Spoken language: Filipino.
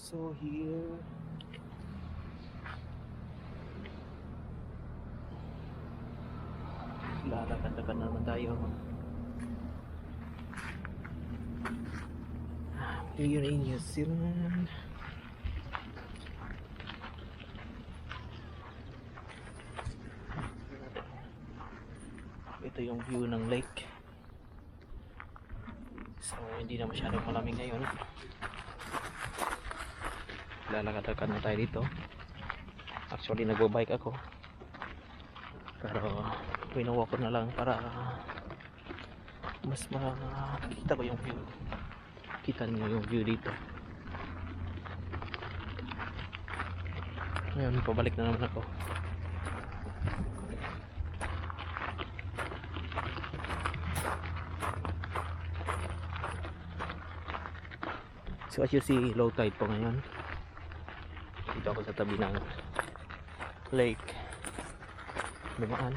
So here, lalakad-lakad na naman tayo. Here in New Zealand. Ito yung view ng lake. So hindi na masyadong malamig ngayon. Lalakad-lakad na tayo dito. Actually nagbo-bike ako, pero winawalk ko na lang para mas makita ko yung view. Kita niyo yung view dito. Ngayon pabalik na naman ako. So as you see, low tide po ngayon. Dito ako sa tabi ng lake. Dumaan.